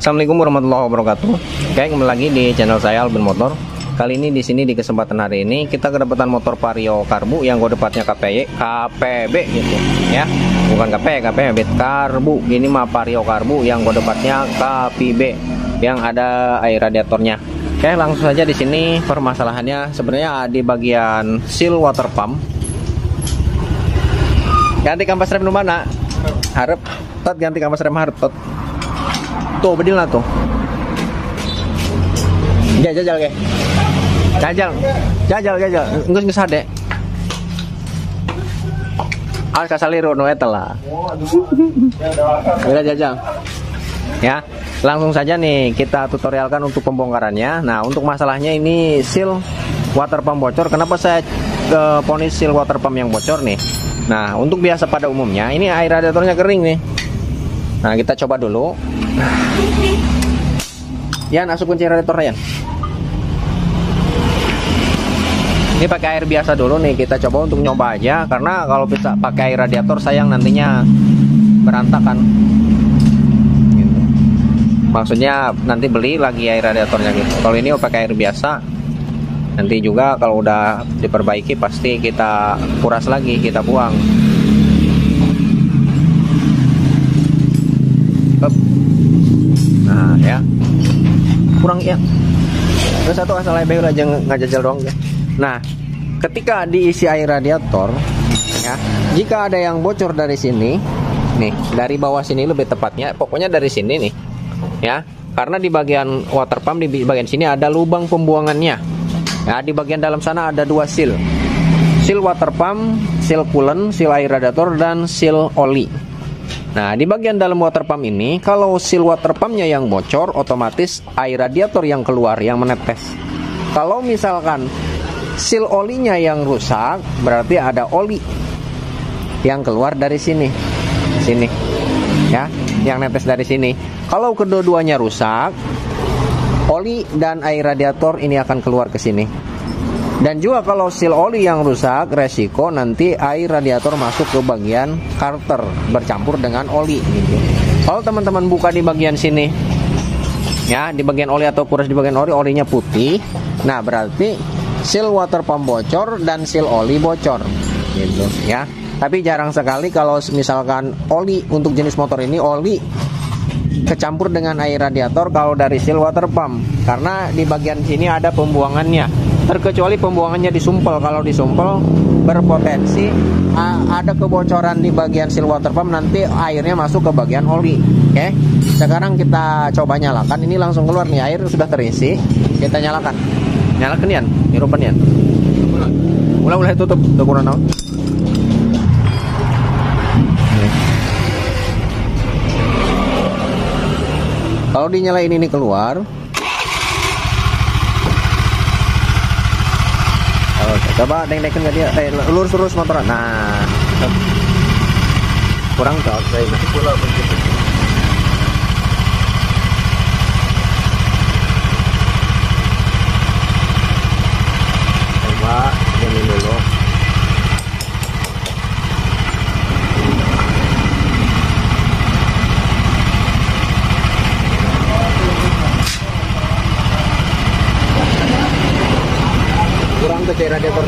Assalamualaikum warahmatullahi wabarakatuh. Oke, kembali lagi di channel saya Albin Motor. Kali ini di sini di kesempatan hari ini kita kedapatan motor Vario Karbu yang kode partnya KPB gitu ya. Bukan KPB Karbu. Ini mah Vario Karbu yang kode partnya KPB yang ada air radiatornya. Oke, langsung saja di sini permasalahannya sebenarnya di bagian seal water pump. Ganti kampas rem dulu mana? Harap tot ganti kampas rem harap tot. Tuh bedil lah tuh. Jajal ke. Jajal. Ngus ade. Awas kasaliru nu eta lah. Udah jajal. Ya, langsung saja nih kita tutorialkan untuk pembongkarannya. Nah, untuk masalahnya ini seal water pump bocor. Kenapa saya ponis seal water pump yang bocor nih? Nah, untuk biasa pada umumnya ini air radiatornya kering nih. Nah, kita coba dulu. Yan, asup kunci radiator Yan. Ini pakai air biasa dulu nih, kita coba untuk nyoba aja karena kalau bisa pakai air radiator sayang nantinya berantakan. Gitu. Maksudnya nanti beli lagi air radiatornya gitu. Kalau ini pakai air biasa, nanti juga kalau udah diperbaiki pasti kita kuras lagi, kita buang. Nah ya, kurang ya. Terus satu asal lebih aja ngajajal doang ya. Nah, ketika diisi air radiator, ya, jika ada yang bocor dari sini, nih dari bawah sini lebih tepatnya, pokoknya dari sini nih, ya, karena di bagian water pump di bagian sini ada lubang pembuangannya. Ya, di bagian dalam sana ada dua seal water pump, seal coolant, seal air radiator, dan seal oli. Nah, di bagian dalam water pump ini, kalau seal water pumpnya yang bocor, otomatis air radiator yang keluar, yang menetes. Kalau misalkan seal olinya yang rusak, berarti ada oli yang keluar dari sini, ya, yang netes dari sini. Kalau kedua-duanya rusak, oli dan air radiator ini akan keluar ke sini. Dan juga kalau seal oli yang rusak, resiko nanti air radiator masuk ke bagian karter bercampur dengan oli gitu. Kalau teman-teman buka di bagian sini, ya, di bagian oli atau kuras di bagian oli, olinya putih. Nah, berarti seal water pump bocor dan seal oli bocor gitu ya. Tapi jarang sekali kalau misalkan oli untuk jenis motor ini oli kecampur dengan air radiator kalau dari seal water pump, karena di bagian sini ada pembuangannya. Terkecuali pembuangannya disumpel. Kalau disumpel berpotensi ada kebocoran di bagian seal water pump, nanti airnya masuk ke bagian oli. Oke, sekarang kita coba nyalakan. Ini langsung keluar nih, air sudah terisi. Kita nyalakan Yan, hirupan Yan. Ulah tutup ukuran naon. Kalau dinyalain ini keluar. Coba deng-dengkan nggak dia? Lurus motoran. Nah, kurang jauh saya masih pula begitu. Coba ini dulu. Kurang tuh cair radiator.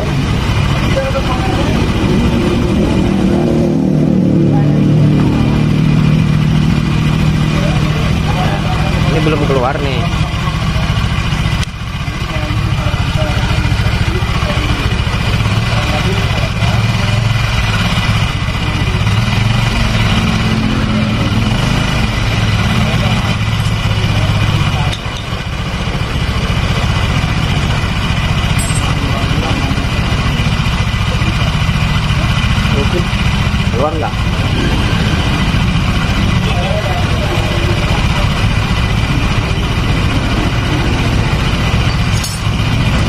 Ini belum keluar nih. Keluar nggak?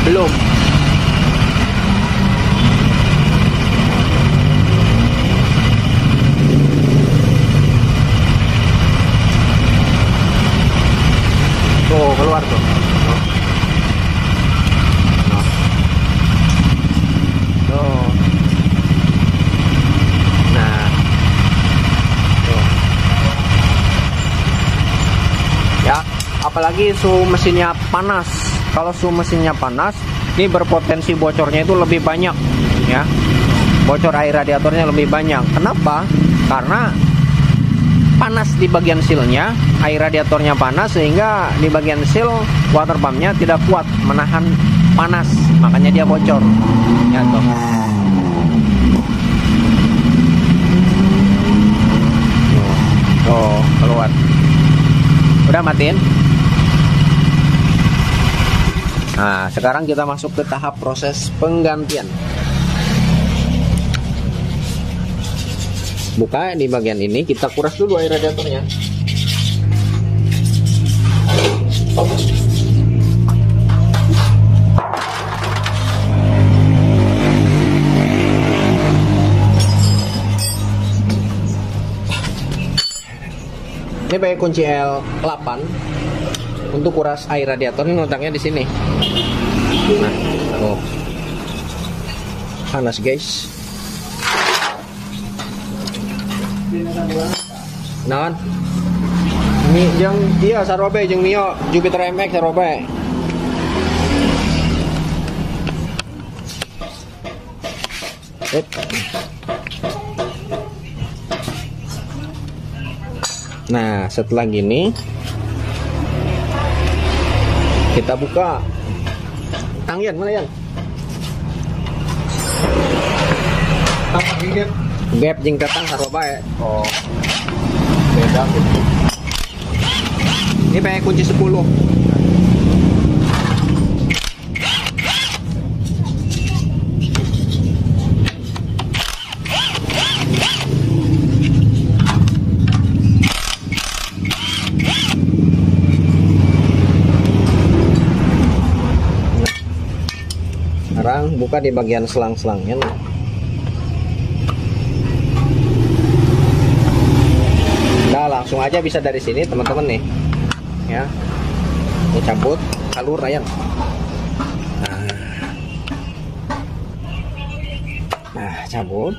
Belum. Tuh keluar tuh. Tuh. Nah, tuh. Ya, apalagi suhu mesinnya panas. Kalau suhu mesinnya panas, ini berpotensi bocornya itu lebih banyak ya. Bocor air radiatornya lebih banyak. Kenapa? Karena panas di bagian sealnya, air radiatornya panas, sehingga di bagian seal water pumpnya tidak kuat menahan panas, makanya dia bocor ya tuh. Tuh keluar. Udah matiin. Nah, sekarang kita masuk ke tahap proses penggantian. Buka di bagian ini, kita kuras dulu air radiatornya. Ini pakai kunci L8 untuk kuras air radiator. Ini letaknya di sini. Nah, oh. Panas guys. Naon? Ini yang dia sarobe jeung Mio Jupiter MX sarobe. Nah, setelah gini kita buka. Tangyan mana yan? Gap jeung tatang saroba ya. Oh. Beda gitu. Ini pakai kunci 10. Sekarang buka di bagian selang-selangnya. Nah, langsung aja bisa dari sini teman-teman nih ya. Ini cabut alur ayan. Nah, cabut.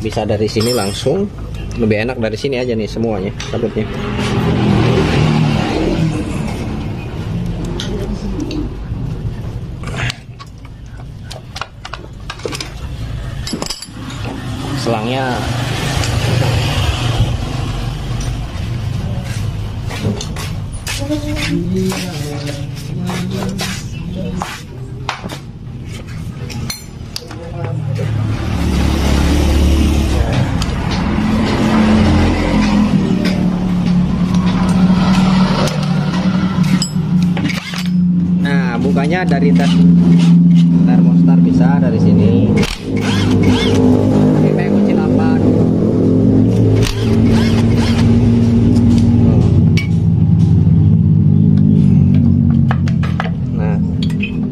Bisa dari sini langsung. Lebih enak dari sini aja nih semuanya cabutnya. Selangnya nah, bukanya dari termostat bisa dari sini.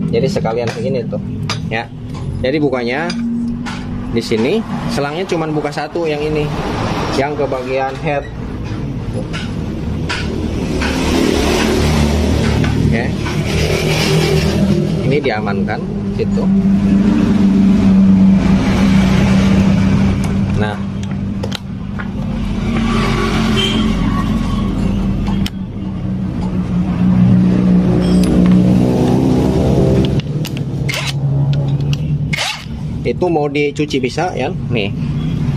Jadi sekalian segini tuh ya. Jadi bukanya di sini, selangnya cuman buka satu yang ini, yang ke bagian head. Oke. Ini diamankan situ. Nah, itu mau dicuci bisa ya. Nih,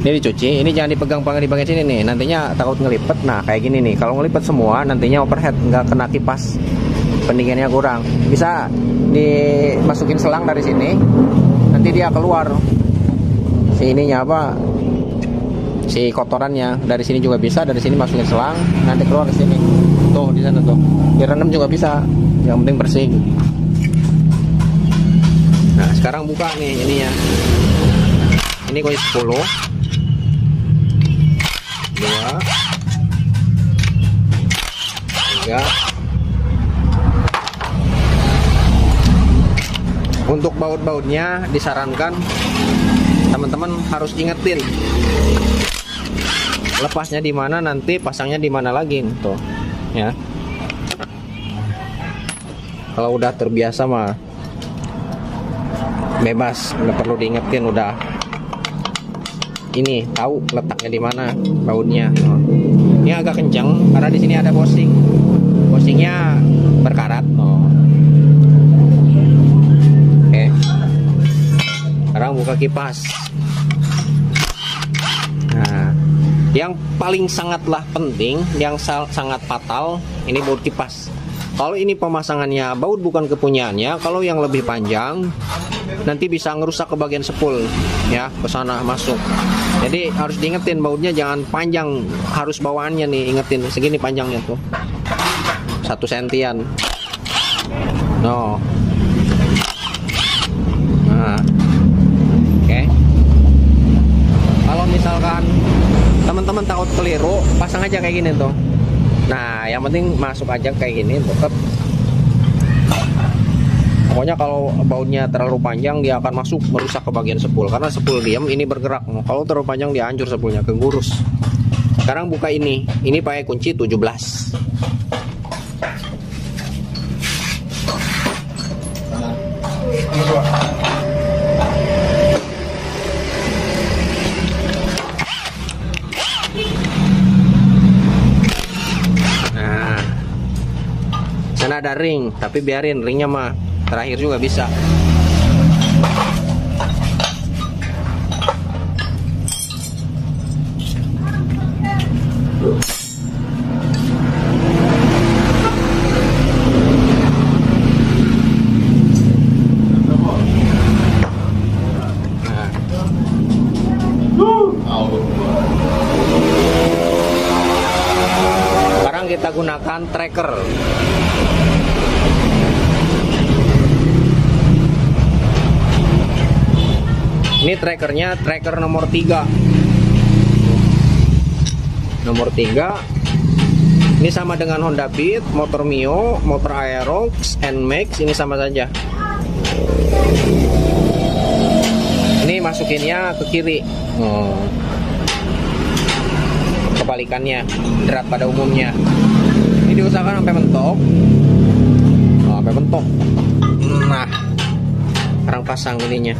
ini dicuci. Ini jangan dipegang-pegang di bagian sini nih, nantinya takut ngelipet. Nah, kayak gini nih, kalau ngelipet semua nantinya overhead, nggak kena kipas, pendinginnya kurang. Bisa dimasukin selang dari sini, nanti dia keluar si ininya apa, si kotorannya. Dari sini juga bisa, dari sini masukin selang, nanti keluar ke sini. Tuh di sana tuh, direndam juga bisa, yang penting bersih. Nah, sekarang buka nih ininya. Ini kunci 10. 2 3. Untuk baut-bautnya disarankan teman-teman harus ingetin lepasnya di mana, nanti pasangnya di mana lagi tuh ya. Kalau udah terbiasa mah bebas, nggak perlu diingetin, udah ini tahu letaknya di mana bautnya. Ini agak kencang karena di sini ada bosing. Bosingnya berkarat. Oke. Sekarang buka kipas. Nah, yang paling sangatlah penting, yang sangat fatal, ini baut kipas. Kalau ini pemasangannya baut bukan kepunyaannya, kalau yang lebih panjang nanti bisa ngerusak ke bagian sepul ya, ke sana masuk. Jadi harus diingetin bautnya jangan panjang, harus bawaannya nih, ingetin segini panjangnya tuh. 1 sentian. No. Nah. Oke. Kalau misalkan teman-teman takut keliru, pasang aja kayak gini tuh. Nah, yang penting masuk aja kayak gini tetap. Pokoknya kalau bautnya terlalu panjang dia akan masuk merusak ke bagian sepul karena sepul diam ini bergerak. Kalau terlalu panjang dia hancur sepulnya, kegurus. Sekarang buka ini pakai kunci 17. Nah, sana ada ring, tapi biarin ringnya mah terakhir juga bisa. Sekarang kita gunakan tracker. Ini trackernya tracker nomor 3. Nomor 3. Ini sama dengan Honda Beat, motor Mio, motor Aerox, NMAX, ini sama saja. Ini masukinnya ke kiri. Kebalikannya, berat pada umumnya. Ini diusahakan sampai mentok. Sampai mentok. Nah, sekarang pasang ininya.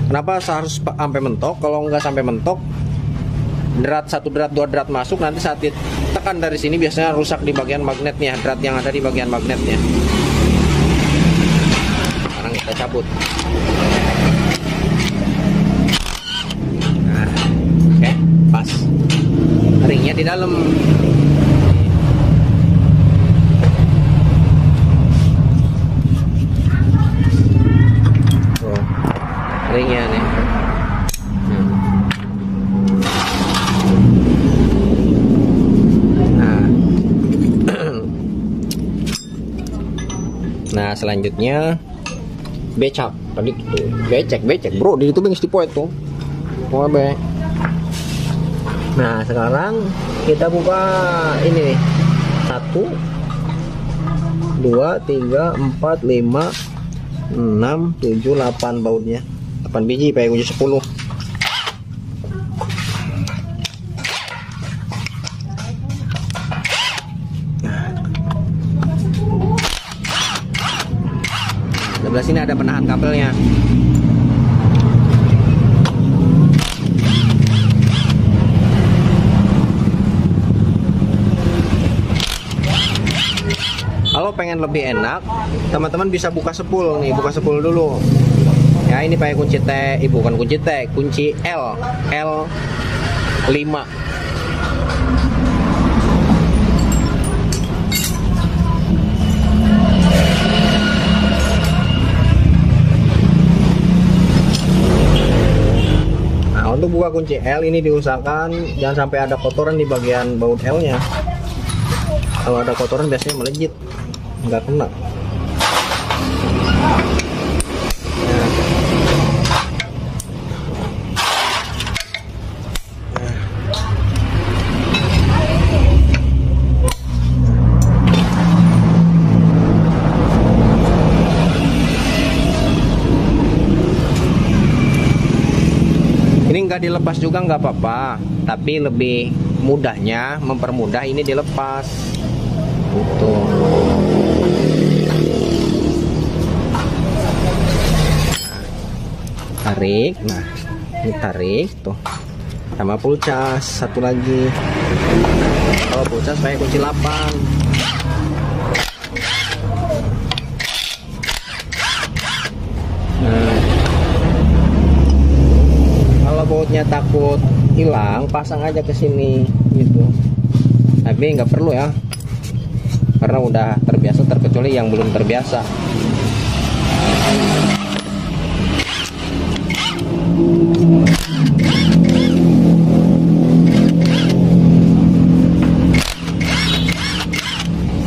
Kenapa harus sampai mentok? Kalau nggak sampai mentok, drat 1 drat 2 drat masuk, nanti saat ditekan dari sini biasanya rusak di bagian magnetnya, drat yang ada di bagian magnetnya. Sekarang kita cabut. Nah, oke, pas. Ringnya di dalam. Ringnya nih. Nah, selanjutnya becak. Tadi gitu. Becek bro, di itu bengis tipe itu. Nah, sekarang kita buka ini nih. 1 2 3 4 5 6 7 8 bautnya. 8 biji pakai kunci 10. Sebelah sini ada penahan kabelnya. Kalau pengen lebih enak, teman-teman bisa buka sepul nih, buka sepul dulu. Ya, ini pakai kunci T, bukan kunci T, kunci L5. Nah, untuk buka kunci L ini diusahakan jangan sampai ada kotoran di bagian baut L-nya. Kalau ada kotoran biasanya melejit, nggak kena. Ini nggak dilepas juga nggak apa-apa, tapi lebih mudahnya mempermudah ini dilepas. Gitu. Tarik, nah ini tarik tuh. sama full cas satu lagi. Kalau full cas pakai kunci 8. Nah, kalau bautnya takut hilang, pasang aja ke sini gitu. Tapi nggak perlu ya, karena udah terbiasa, terkecuali yang belum terbiasa.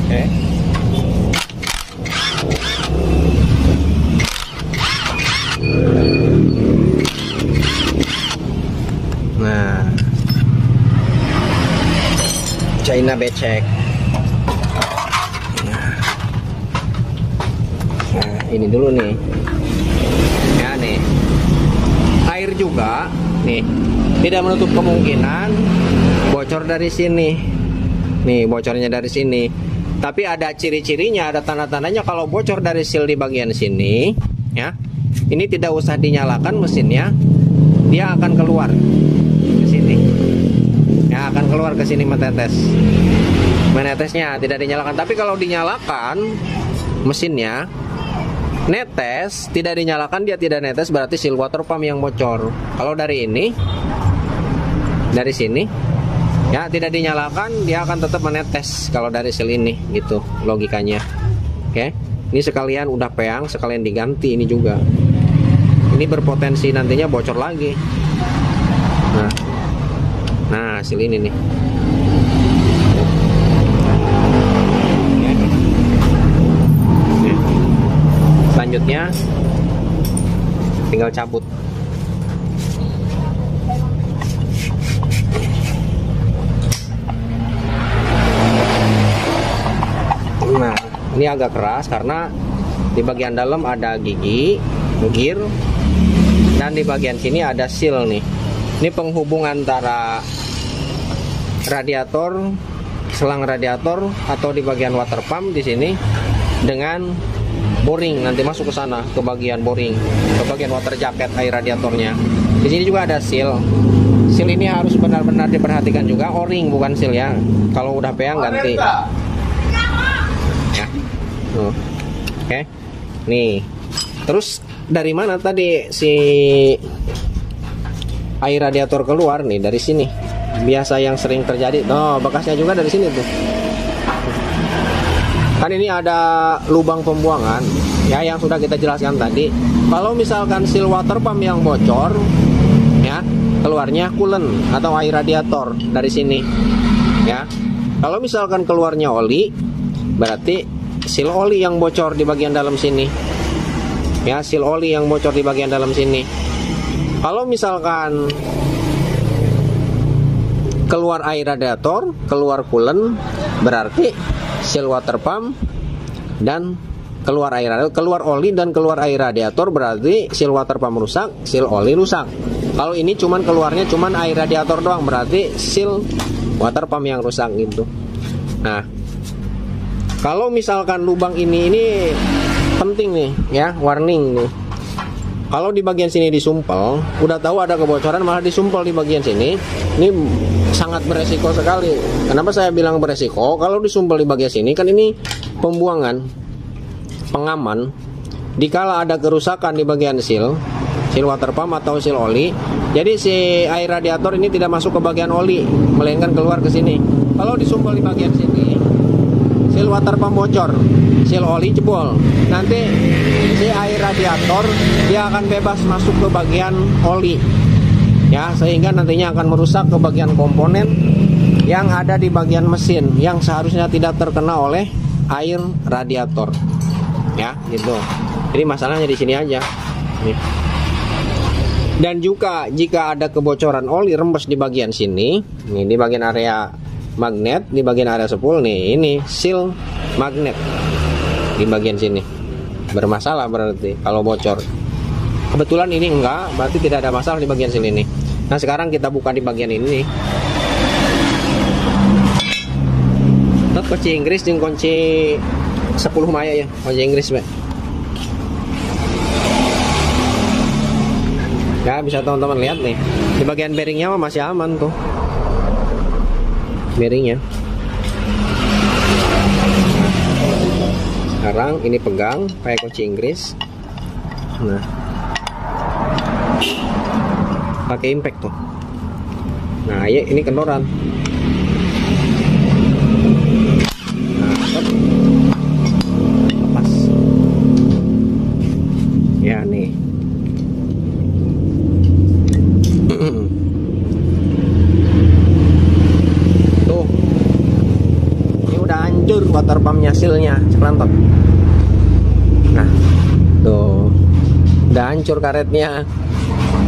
Oke. Nah, China becek. Nah, ini dulu nih. Ya nih. Air juga nih. Tidak menutup kemungkinan bocor dari sini. Nih, bocornya dari sini. Tapi ada ciri-cirinya, ada tanda-tandanya kalau bocor dari seal di bagian sini, ya. Ini tidak usah dinyalakan mesinnya. Dia akan keluar ke sini. Ya, akan keluar ke sini menetes. Menetesnya tidak dinyalakan. Tapi kalau dinyalakan mesinnya netes, tidak dinyalakan dia tidak netes, berarti seal water pump yang bocor. Kalau dari ini, dari sini, ya tidak dinyalakan dia akan tetap menetes kalau dari seal ini, gitu logikanya. Oke, ini sekalian udah peang, sekalian diganti ini juga. Ini berpotensi nantinya bocor lagi. Nah seal ini nih. Selanjutnya tinggal cabut. Nah, ini agak keras karena di bagian dalam ada gigi, gear, dan di bagian sini ada seal nih. Ini penghubung antara radiator, selang radiator atau di bagian water pump di sini dengan boring, nanti masuk ke sana ke bagian boring, ke bagian water jacket air radiatornya. Di sini juga ada seal. Seal ini harus benar-benar diperhatikan juga, o-ring bukan seal ya. Kalau udah peang ganti. Ya. Oke. Nih. Terus dari mana tadi si air radiator keluar nih? Dari sini. Biasa yang sering terjadi. Oh, bekasnya juga dari sini tuh. Kan ini ada lubang pembuangan ya yang sudah kita jelaskan tadi. Kalau misalkan seal water pump yang bocor ya, keluarnya coolant atau air radiator dari sini ya. Kalau misalkan keluarnya oli, berarti seal oli yang bocor di bagian dalam sini ya, seal oli yang bocor di bagian dalam sini. Kalau misalkan keluar air radiator, keluar coolant, berarti seal water pump dan keluar air radiator, keluar oli dan keluar air radiator, berarti seal water pump rusak, seal oli rusak. Kalau ini cuman keluarnya cuman air radiator doang, berarti seal water pump yang rusak gitu. Nah, kalau misalkan lubang ini penting nih ya, warning nih. Kalau di bagian sini disumpel, udah tahu ada kebocoran malah disumpel di bagian sini, ini sangat beresiko sekali. Kenapa saya bilang beresiko? Kalau disumpel di bagian sini kan ini pembuangan, pengaman. Dikala ada kerusakan di bagian seal water pump atau seal oli, jadi si air radiator ini tidak masuk ke bagian oli, melainkan keluar ke sini. Kalau disumpel di bagian sini, seal water pump bocor, seal oli jebol. Nanti si air radiator dia akan bebas masuk ke bagian oli. Ya, sehingga nantinya akan merusak ke bagian komponen yang ada di bagian mesin yang seharusnya tidak terkena oleh air radiator. Ya, gitu. Jadi masalahnya di sini aja. Nih. Dan juga jika ada kebocoran oli rembes di bagian sini, nih di bagian area magnet, di bagian area spool nih, ini seal magnet di bagian sini. Bermasalah berarti kalau bocor. Kebetulan ini enggak, berarti tidak ada masalah di bagian seal ini. Nah, sekarang kita buka di bagian ini nih. Nah, kunci Inggris dengan kunci 10 maya ya, kunci Inggris, Pak. Ya, bisa teman-teman lihat nih. Di bagian bearingnya masih aman tuh. Bearingnya. Sekarang ini pegang pakai kunci Inggris. Nah, pakai impact tuh. Nah, ya ini kendoran. Nah, lepas. Ya nih. Tuh. Ini udah hancur water pumpnya, sealnya, celantot. Nah, tuh. Udah hancur karetnya.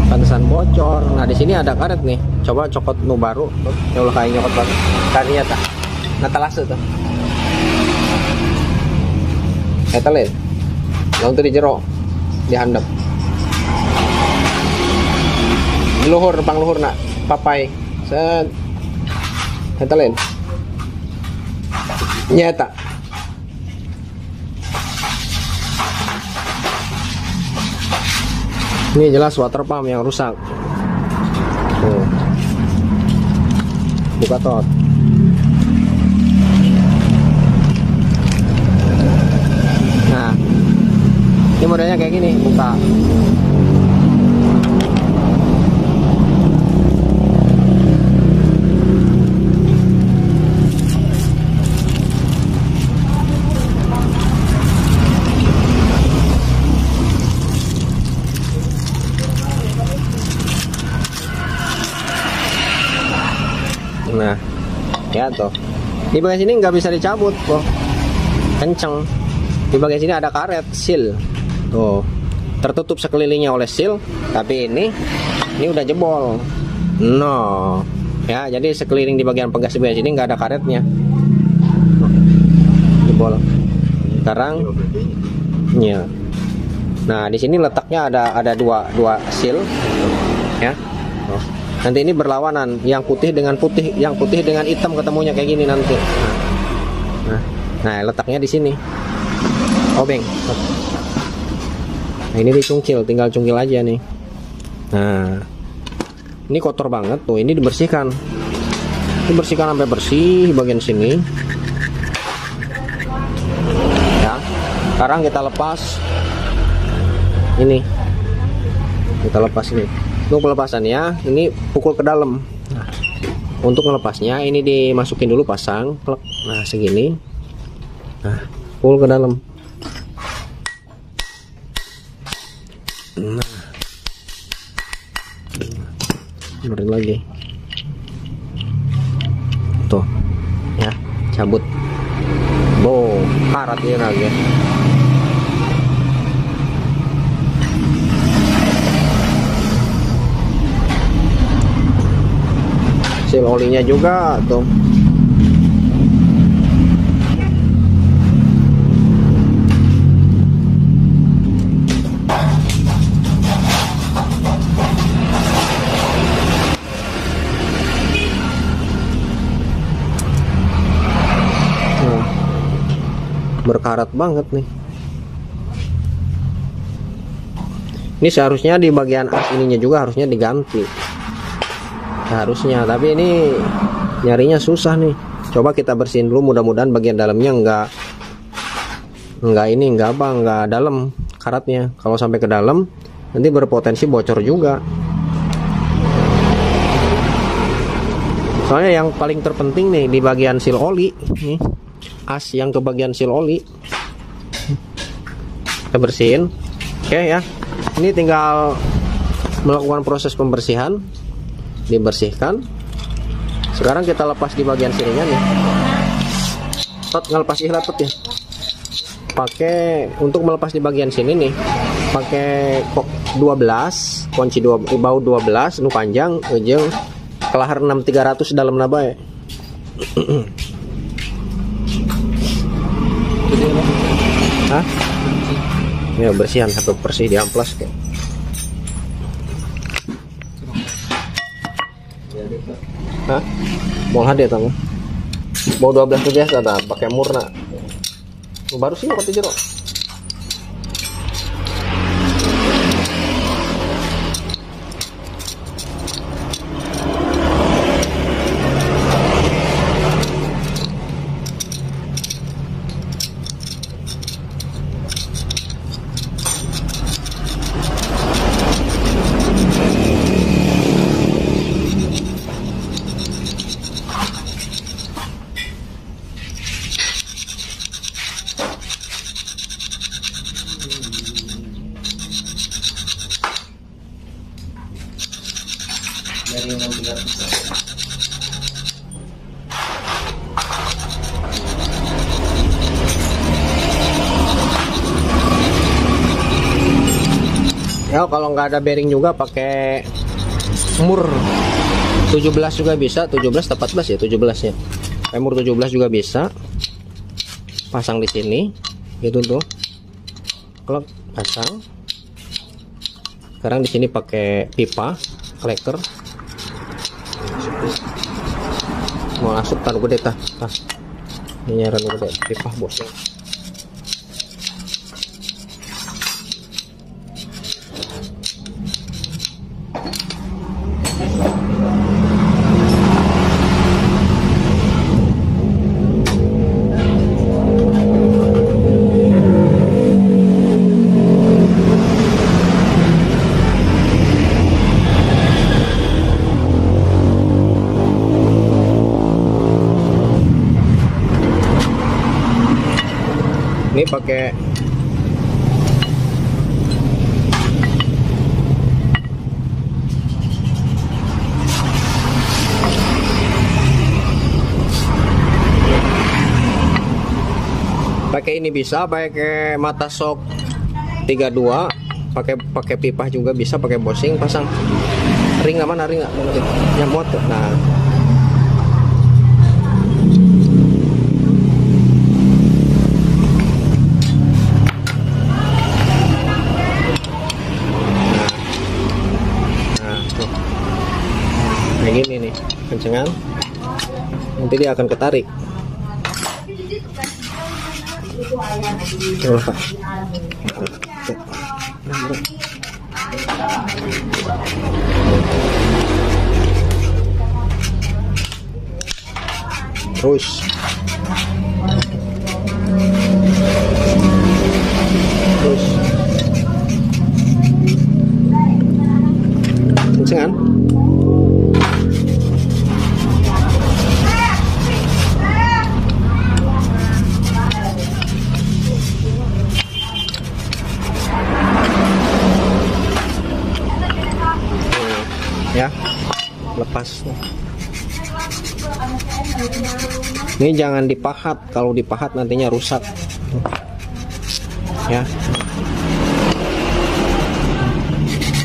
Pantesan bocor. Nah, di sini ada karet nih. Coba copot nu baru. Ya ulah kayak nyokot baru. Tadinya tak. Natalase tuh. Eta le. Langsung di jero. Dihandap. Di luhur, pang luhur nak. Papai. Set. Eta le. Nyata. Ini jelas water pump yang rusak. Tuh. Buka tot. Nah, ini modelnya kayak gini, buka. Nah, ya tuh. Di bagian sini nggak bisa dicabut, kok. Kenceng. Di bagian sini ada karet seal. Tuh. Tertutup sekelilingnya oleh seal, tapi ini udah jebol. No. Ya, jadi sekeliling di bagian pegas di bagian sini nggak ada karetnya. Jebol. Sekarang ya. Nah, di sini letaknya ada dua seal. Ya. Oh. Nanti ini berlawanan, yang putih dengan putih, yang putih dengan hitam ketemunya kayak gini nanti. Nah, letaknya di sini. Obeng. Nah, ini dicungkil, tinggal cungkil aja nih. Nah, ini kotor banget tuh, ini dibersihkan. Dibersihkan sampai bersih bagian sini. Ya. Sekarang kita lepas. Ini. Kita lepas ini. Untuk pelepasannya ini pukul ke dalam. Nah, untuk melepasnya ini dimasukin dulu, pasang plek. Nah, segini. Nah, pukul ke dalam. Nah, berin lagi. Tuh, ya, cabut. Bo, karatnya lagi. Seal olinya juga tuh. Berkarat banget nih. Ini seharusnya di bagian as ininya juga harusnya diganti. Harusnya, tapi ini nyarinya susah nih. Coba kita bersihin dulu, mudah-mudahan bagian dalamnya nggak dalam karatnya. Kalau sampai ke dalam nanti berpotensi bocor juga. Soalnya yang paling terpenting nih di bagian seal oli nih, as yang ke bagian seal oli kita bersihin. Oke ya, ini tinggal melakukan proses pembersihan. Dibersihkan. Sekarang kita lepas di bagian sininya nih. Tot, ngelepas ihlatut ya. Pakai untuk melepas di bagian sini nih. Pakai kok 12, kunci 2 bau 12 nu panjang ujung kelahar 6300 dalam naba ya. Hah? Ya bersihan sampai bersih di amplas kayak. Hah? Mau hade tamu. Mau 12 biasa ada pakai murna. Baru sih kok jero. Ya kalau nggak ada bearing juga pakai mur 17 juga bisa, 17 atau 14 ya, 17 ya. Pakai mur 17 juga bisa. Pasang di sini gitu tuh. Kalau pasang. Sekarang di sini pakai pipa kleker. Mau masuk taruh gede tah. Ini nyaran gede pipa bosnya. Ini pakai ini bisa, pakai mata sok 32, pakai pipa juga bisa, pakai bosing, pasang ring mana ring nggak yang muat tuh. Nah kayak gini nih, kencengan, nanti dia akan ketarik. Coba Pak. Terus kencengan. Ya, lepas. Ini jangan dipahat, kalau dipahat nantinya rusak ya.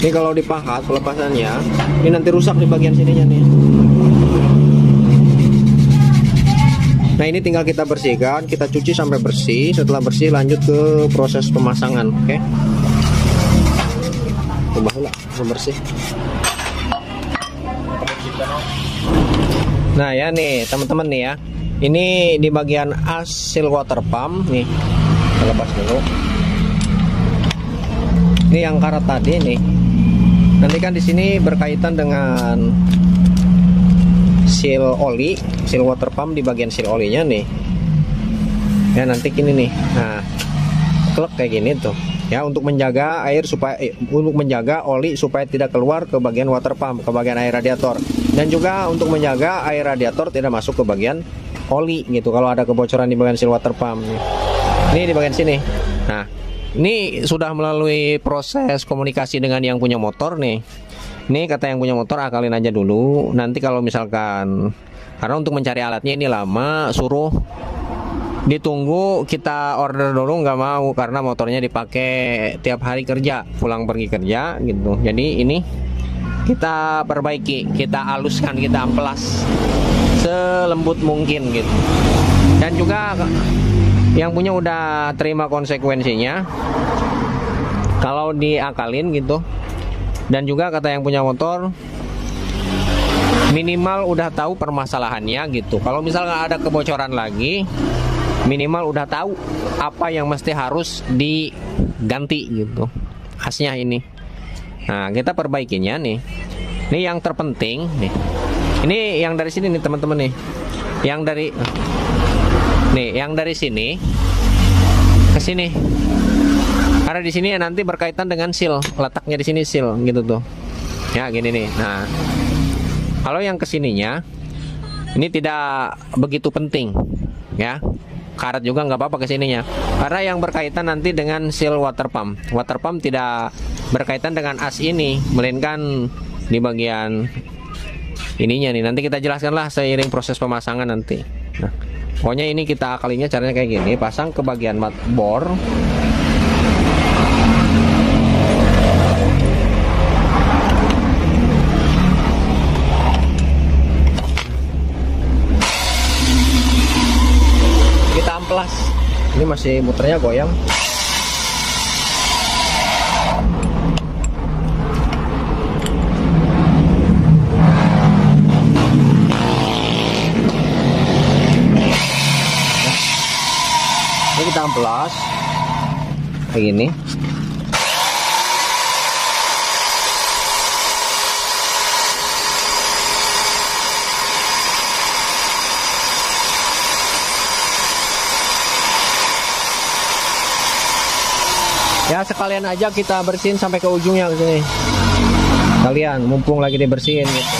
Ini kalau dipahat pelepasannya ini nanti rusak di bagian sininya nih. Nah ini tinggal kita bersihkan, kita cuci sampai bersih. Setelah bersih lanjut ke proses pemasangan. Oke, coba bersih. Nah ya nih teman-teman nih ya, ini di bagian as seal water pump nih, kita lepas dulu. Ini yang karat tadi nih, nanti kan di sini berkaitan dengan seal oli, seal water pump di bagian seal olinya nih. Ya nanti gini nih, nah klek kayak gini tuh. Ya untuk menjaga air supaya untuk menjaga oli supaya tidak keluar ke bagian water pump, ke bagian air radiator, dan juga untuk menjaga air radiator tidak masuk ke bagian oli gitu kalau ada kebocoran di bagian seal water pump. Ini di bagian sini. Nah ini sudah melalui proses komunikasi dengan yang punya motor nih. Ini kata yang punya motor akalin aja dulu, nanti kalau misalkan, karena untuk mencari alatnya ini lama, suruh ditunggu, kita order dulu, nggak mau karena motornya dipakai tiap hari kerja, pulang pergi kerja gitu. Jadi ini kita perbaiki, kita haluskan, kita amplas selembut mungkin gitu. Dan juga yang punya udah terima konsekuensinya kalau diakalin gitu. Dan juga kata yang punya motor minimal udah tahu permasalahannya gitu. Kalau misalnya ada kebocoran lagi, minimal udah tahu apa yang mesti harus diganti gitu, khasnya ini. Nah kita perbaikinya nih. Ini yang terpenting nih. Ini yang dari sini nih teman-teman nih. Yang dari sini ke sini. Karena di sini nanti berkaitan dengan seal, letaknya di sini seal gitu tuh. Ya gini nih. Nah kalau yang kesininya ini tidak begitu penting ya. Karat juga nggak apa-apa kesininya, karena yang berkaitan nanti dengan seal water pump. Water pump tidak berkaitan dengan as ini, melainkan di bagian ininya nih. Nanti kita jelaskanlah seiring proses pemasangan nanti. Nah, pokoknya ini kita akalinya caranya kayak gini, pasang ke bagian bor. amplas. Ini masih muternya goyang. Ini kita amplas kayak gini. Ya sekalian aja kita bersihin sampai ke ujungnya ke sini. Kalian mumpung lagi dibersihin gitu.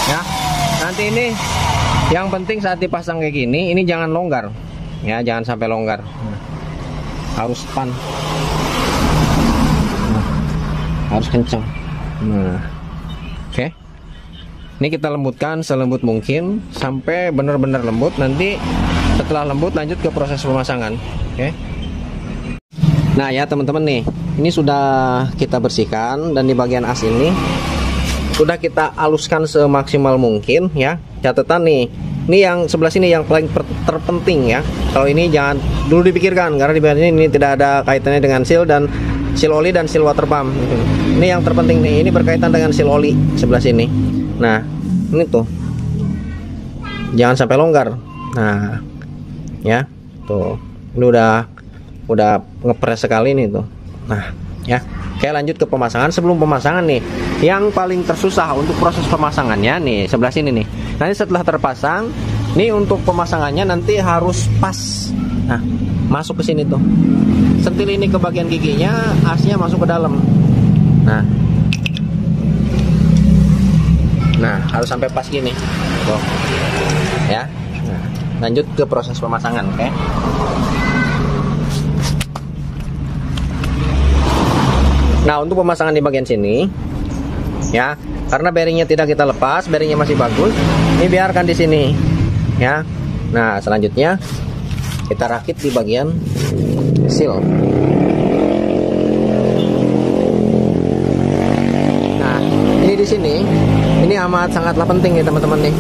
Ya, nanti ini yang penting saat dipasang kayak gini, ini jangan longgar. Ya, jangan sampai longgar. Harus span. Harus kencang. Nah, oke. Ini kita lembutkan selembut mungkin sampai benar-benar lembut. Nanti setelah lembut lanjut ke proses pemasangan. Oke. Nah ya teman-teman nih, ini sudah kita bersihkan dan di bagian as ini sudah kita haluskan semaksimal mungkin ya. Catatan nih, ini yang sebelah sini yang paling terpenting ya. Kalau ini jangan dulu dipikirkan karena di bagian ini tidak ada kaitannya dengan seal dan seal oli dan seal water pump. Ini yang terpenting nih, ini berkaitan dengan seal oli sebelah sini. Nah, ini tuh jangan sampai longgar. Nah, ya, tuh ini udah ngepres sekali nih tuh. Nah, ya, oke lanjut ke pemasangan. Sebelum pemasangan nih, yang paling tersusah untuk proses pemasangannya nih sebelah sini nih. Nanti setelah terpasang, nih untuk pemasangannya nanti harus pas. Nah, masuk ke sini tuh. Sentil ini ke bagian giginya, asnya masuk ke dalam. Nah, harus sampai pas gini. Tuh. Ya. Nah, lanjut ke proses pemasangan, oke? Nah, untuk pemasangan di bagian sini ya, karena bearingnya tidak kita lepas, bearingnya masih bagus. Ini biarkan di sini. Ya. Nah, selanjutnya kita rakit di bagian seal. Nah, ini di sini, ini amat sangatlah penting nih teman-teman nih.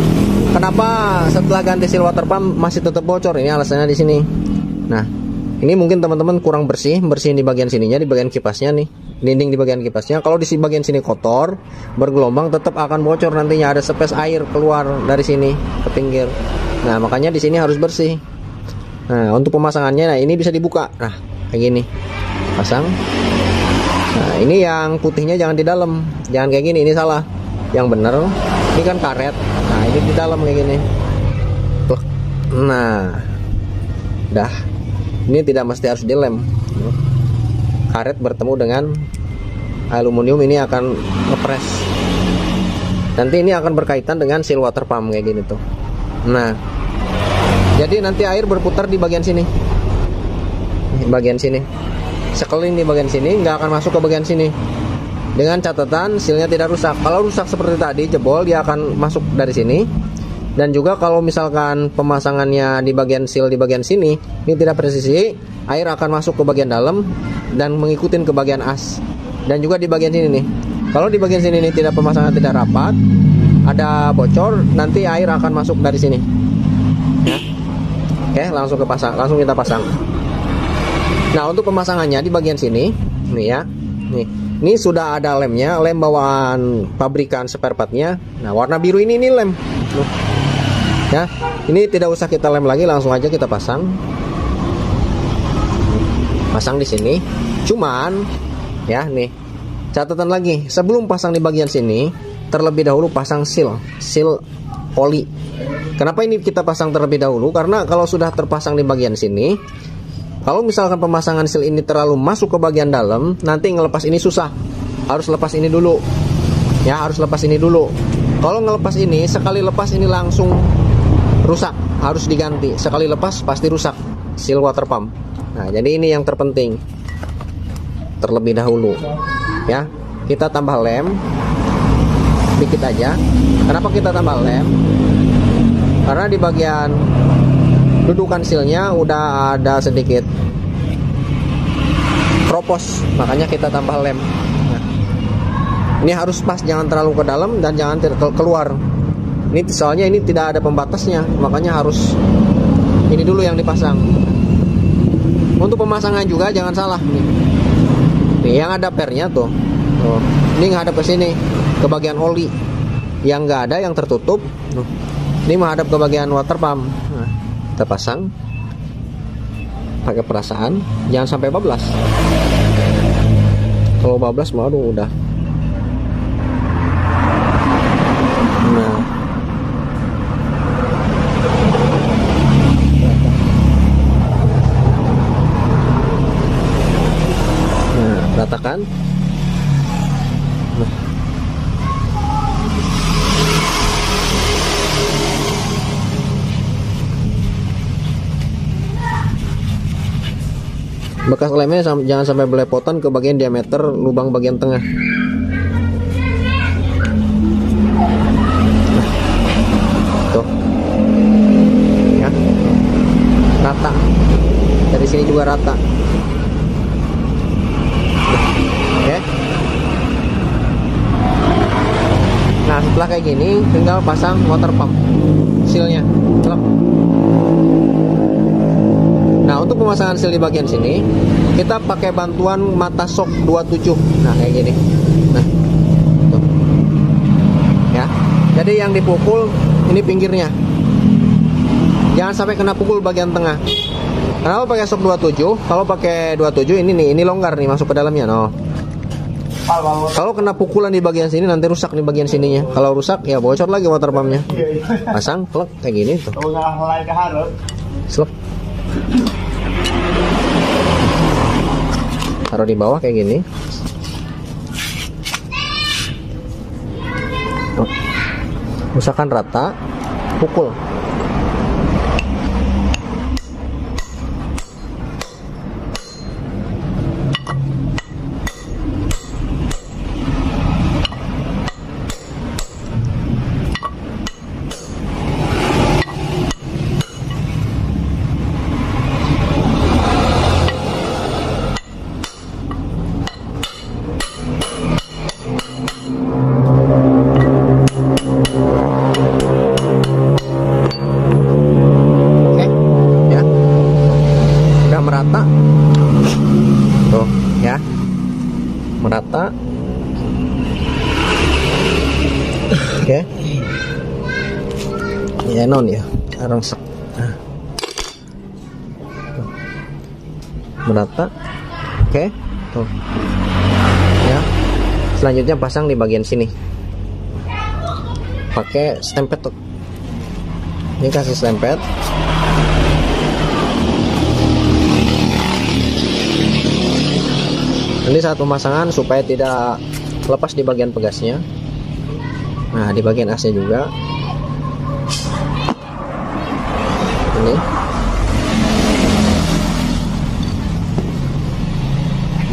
Kenapa setelah ganti seal water pump masih tetap bocor? Ini alasannya di sini. Nah, ini mungkin teman-teman kurang bersihin di bagian sininya, di bagian kipasnya nih, dinding di bagian kipasnya. Kalau di bagian sini kotor, bergelombang, tetap akan bocor nantinya. Ada space air keluar dari sini ke pinggir. Nah, makanya di sini harus bersih. Nah, untuk pemasangannya, nah ini bisa dibuka. Nah, kayak gini. Pasang. Nah, ini yang putihnya jangan di dalam. Jangan kayak gini, ini salah. Yang bener, ini kan karet. Nah, ini di dalam kayak gini. Tuh. Nah. Dah. Ini tidak mesti harus dilem. Karet bertemu dengan aluminium ini akan ngepres. Nanti ini akan berkaitan dengan seal water pump kayak gini tuh. Nah, jadi nanti air berputar di bagian sini. Bagian sini. Sekeliling di bagian sini, nggak akan masuk ke bagian sini. Dengan catatan sealnya tidak rusak. Kalau rusak seperti tadi, jebol, dia akan masuk dari sini. Dan juga kalau misalkan pemasangannya di bagian seal di bagian sini, ini tidak presisi, air akan masuk ke bagian dalam dan mengikuti ke bagian as. Dan juga di bagian sini nih. Kalau di bagian sini nih pemasangan tidak rapat, ada bocor, nanti air akan masuk dari sini. Ya. Oke, langsung kita pasang. Nah, untuk pemasangannya di bagian sini, nih ya. Ini sudah ada lemnya, lem bawaan pabrikan spare partnya. Nah, warna biru ini lem. Ya, ini tidak usah kita lem lagi, langsung aja kita pasang. Pasang di sini. Cuman ya nih, catatan lagi, sebelum pasang di bagian sini, terlebih dahulu pasang seal oli. Kenapa ini kita pasang terlebih dahulu? Karena kalau sudah terpasang di bagian sini, kalau misalkan pemasangan seal ini terlalu masuk ke bagian dalam, nanti ngelepas ini susah. Harus lepas ini dulu. Ya, harus lepas ini dulu. Kalau ngelepas ini, sekali lepas ini langsung rusak, harus diganti. Sekali lepas pasti rusak seal water pump. Nah, jadi ini yang terpenting. Terlebih dahulu. Ya, kita tambah lem dikit aja. Kenapa kita tambah lem? Karena di bagian dudukan sealnya udah ada sedikit kropos, makanya kita tambah lem. Nah, ini harus pas, jangan terlalu ke dalam dan jangan keluar. Ini soalnya ini tidak ada pembatasnya, makanya harus ini dulu yang dipasang. Untuk pemasangan juga jangan salah nih yang ada pernya tuh. Tuh, ini ngadap ke sini, ke bagian oli. Yang nggak ada, yang tertutup. Ini menghadap ke bagian water pump. Nah, kita pasang pakai perasaan, jangan sampai bablas. Kalau bablas, aduh udah. Nah, ratakan. Nah. Bekas lemnya jangan sampai belepotan ke bagian diameter lubang bagian tengah. Nah, tuh, ya, rata. Dari sini juga rata. Oke. Nah, setelah kayak gini, tinggal pasang water pump sealnya. Nah, untuk pemasangan seal di bagian sini, kita pakai bantuan mata shock 27. Nah, kayak gini. Nah, tuh. Ya. Jadi yang dipukul ini pinggirnya. Jangan sampai kena pukul bagian tengah. Kenapa pakai shock 27? Kalau pakai 27 ini nih, ini longgar nih masuk ke dalamnya, no. Kalau kena pukulan di bagian sini nanti rusak di bagian sininya. Kalau rusak ya bocor lagi water pumpnya. Pasang plug kayak gini tuh. Slep. Taruh di bawah kayak gini. Usahakan rata, pukul. Merata tuh ya, merata. Oke. Ya non ya, rangsek. Nah. Merata. Oke, tuh ya. Selanjutnya pasang di bagian sini pakai stempet tuh. Ini kasih stempet. Ini saat pemasangan supaya tidak lepas di bagian pegasnya. Nah, di bagian asnya juga. Ini.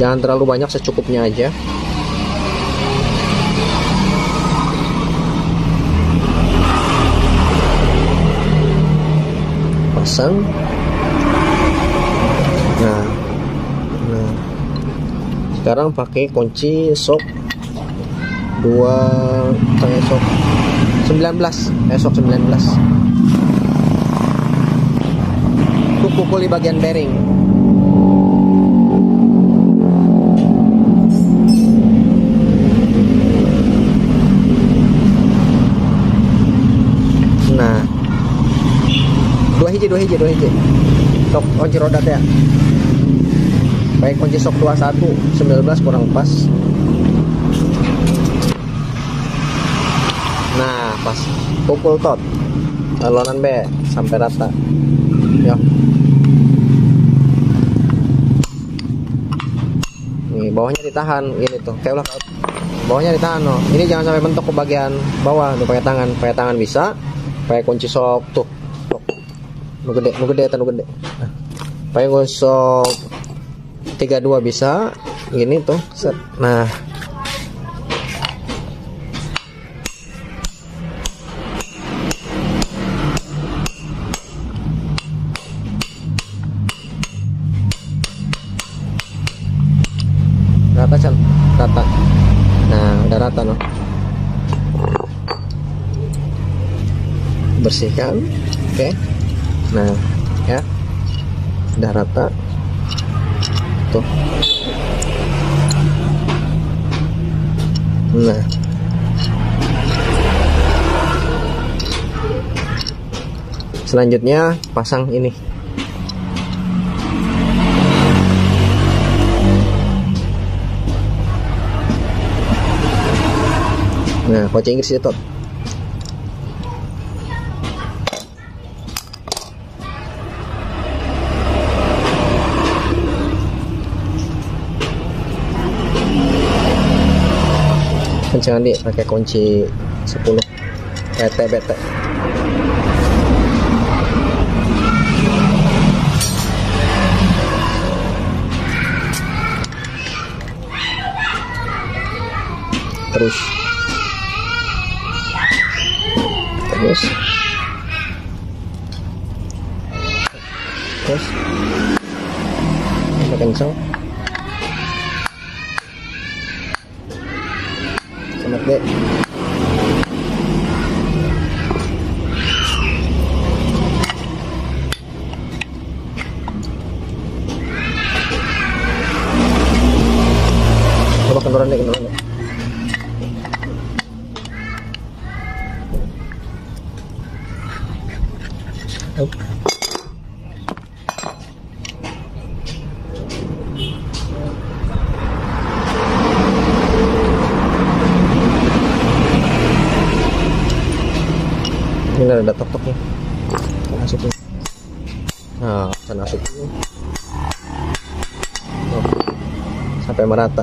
Jangan terlalu banyak, secukupnya aja. Pasang. Nah. Sekarang pakai kunci shock 19 shock 19. Untuk pukul di bagian bearing. Nah, dua hiji shock kunci roda ya. Baik kunci shock 21 19 kurang pas. Nah, pas pukul tot salonan B sampai rata ya. Nih bawahnya ditahan ini tuh, kayak ulah bawahnya ditahan no. Ini jangan sampai mentok ke bagian bawah tuh, pakai tangan bisa, pakai kunci shock tuh. Nu gede nah, pakai kunci shock 32 bisa gini tuh set. Nah, rata Chan, rata. Nah udah rata no, bersihkan. Oke. Nah ya udah rata tuh. Nah selanjutnya pasang ini. Nah kunci Inggris itu. Jangan di pakai kunci 10 BT. Terus kencang sama deh. Coba kendoran deh. Ini ada tok-toknya, masukin. Nah saya masukin sampai merata.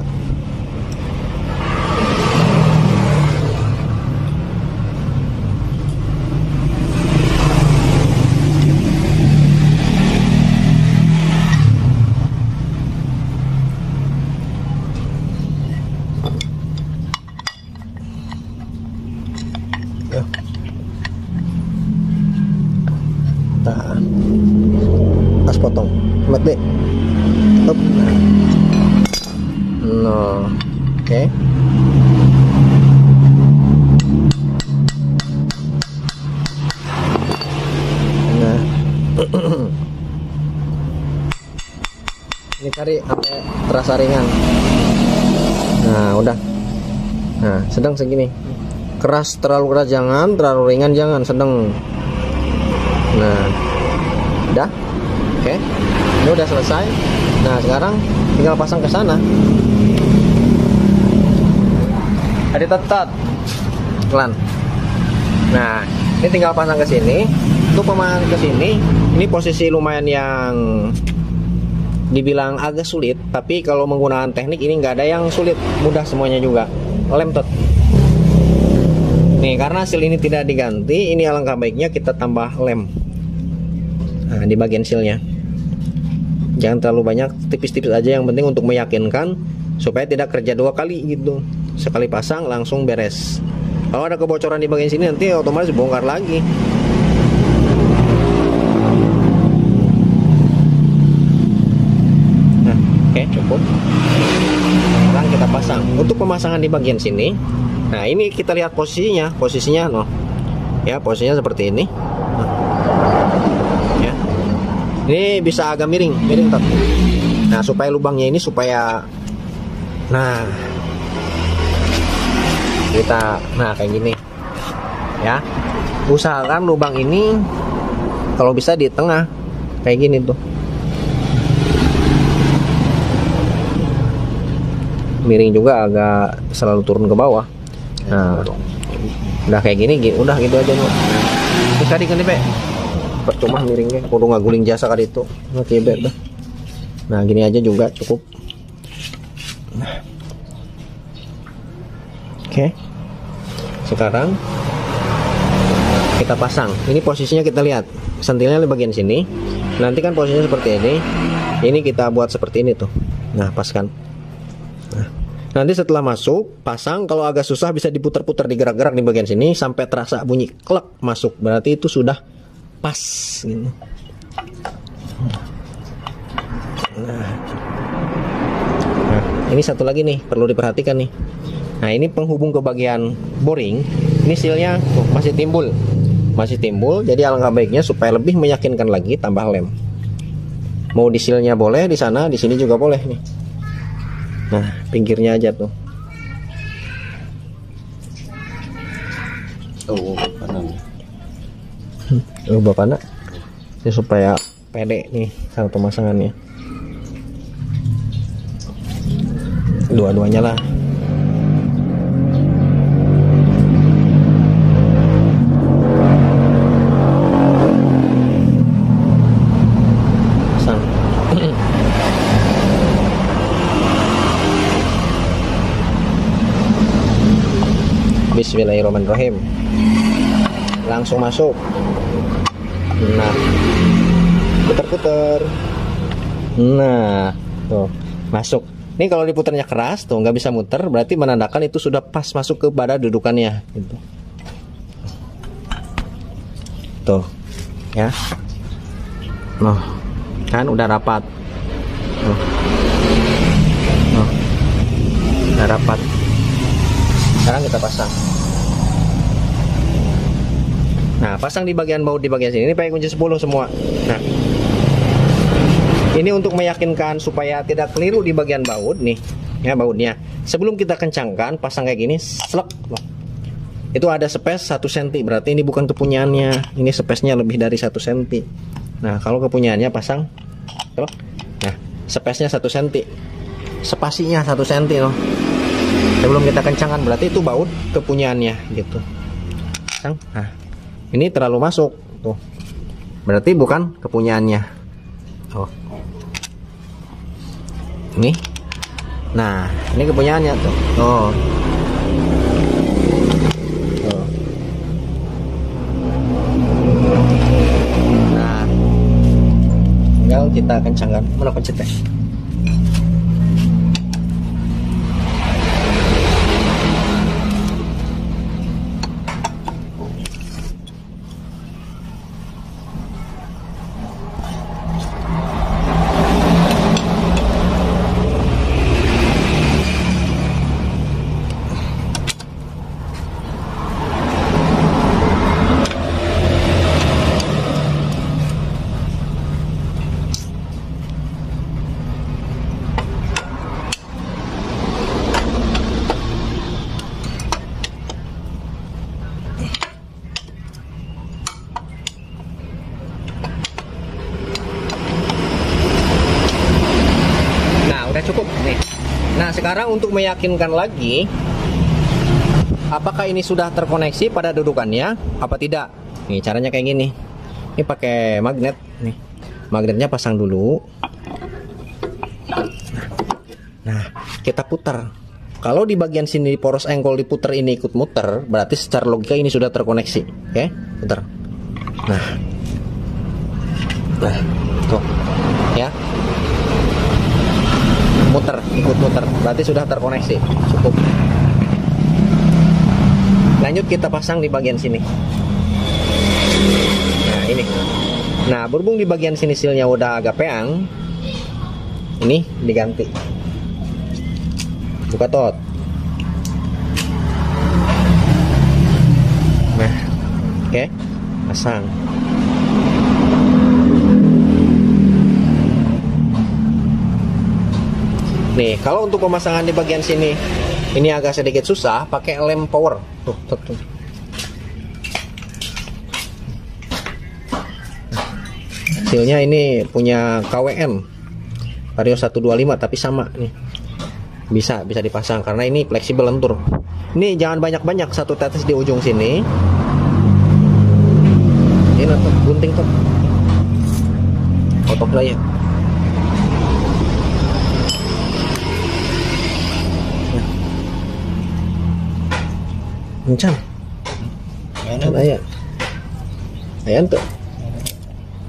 Ya. Pas potong hemat deh. Up. No. Oke. Nah ini cari sampai terasa ringan. Nah udah. Nah sedang segini. Keras, terlalu keras jangan, terlalu ringan jangan, sedang. Nah udah. Oke, ini udah selesai. Nah sekarang tinggal pasang ke sana. Ada tetot pelan. Nah ini tinggal pasang ke sini. Untuk pemasangan ke sini, ini posisi lumayan yang dibilang agak sulit, tapi kalau menggunakan teknik ini nggak ada yang sulit, mudah semuanya juga. Lem tot. Nih karena seal ini tidak diganti, ini alangkah baiknya kita tambah lem. Nah di bagian sealnya jangan terlalu banyak, tipis-tipis aja, yang penting untuk meyakinkan supaya tidak kerja dua kali gitu. Sekali pasang langsung beres. Kalau ada kebocoran di bagian sini nanti otomatis bongkar lagi. Nah oke, cukup. Sekarang kita pasang. Untuk pemasangan di bagian sini, nah ini kita lihat posisinya no ya, posisinya seperti ini. Ini bisa agak miring tot. Nah supaya lubangnya ini supaya, nah kita, nah kayak gini ya, usahakan lubang ini kalau bisa di tengah kayak gini tuh, miring juga agak selalu turun ke bawah. Nah udah kayak gini udah gitu aja nih. Bisa diganti pe, percuma miringnya, kudu ngaguling jasa kali itu. Oke dah. Nah gini aja juga cukup. Oke. Sekarang kita pasang. Ini posisinya kita lihat. Sentilnya di bagian sini. Nanti kan posisinya seperti ini. Ini kita buat seperti ini tuh. Nah paskan. Nah, nanti setelah masuk pasang, kalau agak susah bisa diputar-putar, digerak-gerak di bagian sini sampai terasa bunyi klek masuk. Berarti itu sudah pas gitu. Nah, ini satu lagi nih perlu diperhatikan nih. Nah, ini penghubung ke bagian boring. Ini sealnya tuh, masih timbul. Jadi alangkah baiknya supaya lebih meyakinkan lagi tambah lem. Mau di sealnya boleh di sana, di sini juga boleh nih. Nah, pinggirnya aja tuh. Bapak nak, ini supaya pede nih cara pemasangannya. Dua-duanya lah. Pasang. Bismillahirrahmanirrahim. Langsung masuk. Nah, putar-putar. Nah, tuh masuk. Ini kalau diputarnya keras tuh nggak bisa muter, berarti menandakan itu sudah pas masuk ke pada dudukannya gitu. Tuh ya. Noh, kan udah rapat. Noh, udah rapat. Sekarang kita pasang. Nah, pasang di bagian baut di bagian sini. Ini pakai kunci 10 semua. Nah, ini untuk meyakinkan supaya tidak keliru di bagian baut nih, ya bautnya. Sebelum kita kencangkan, pasang kayak gini, slek. Itu ada space 1 cm, berarti ini bukan kepunyaannya. Ini space-nya lebih dari 1 cm. Nah, kalau kepunyaannya pasang, nah, space-nya 1 cm, spasinya 1 cm loh. Sebelum kita kencangkan, berarti itu baut kepunyaannya gitu. Pasang. Nah, ini terlalu masuk tuh, berarti bukan kepunyaannya. Oh, ini, nah ini kepunyaannya tuh. Oh, oh. Nah, tinggal kita kencangkan. Mana pencetnya? Cukup nih. Nah, sekarang untuk meyakinkan lagi apakah ini sudah terkoneksi pada dudukannya apa tidak. Nih caranya kayak gini. Ini pakai magnet nih. Magnetnya pasang dulu. Nah, kita putar. Kalau di bagian sini poros engkol diputar, ini ikut muter, berarti secara logika ini sudah terkoneksi. Oke, putar. Nah, tuh, ya. Muter, ikut muter, berarti sudah terkoneksi. Cukup. Lanjut kita pasang di bagian sini. Nah, ini. Nah, berhubung di bagian sini sealnya udah agak peang, ini diganti. Buka tot. Nah, oke, pasang. Nih, kalau untuk pemasangan di bagian sini ini agak sedikit susah, pakai lem power. Tuh. Hasilnya ini punya KWM Vario 125 tapi sama nih. Bisa dipasang karena ini fleksibel lentur. Ini jangan banyak-banyak, satu tetes di ujung sini. Ini tuh gunting tuh. Otok daya. Kencang. Ayan. Ayan tuh.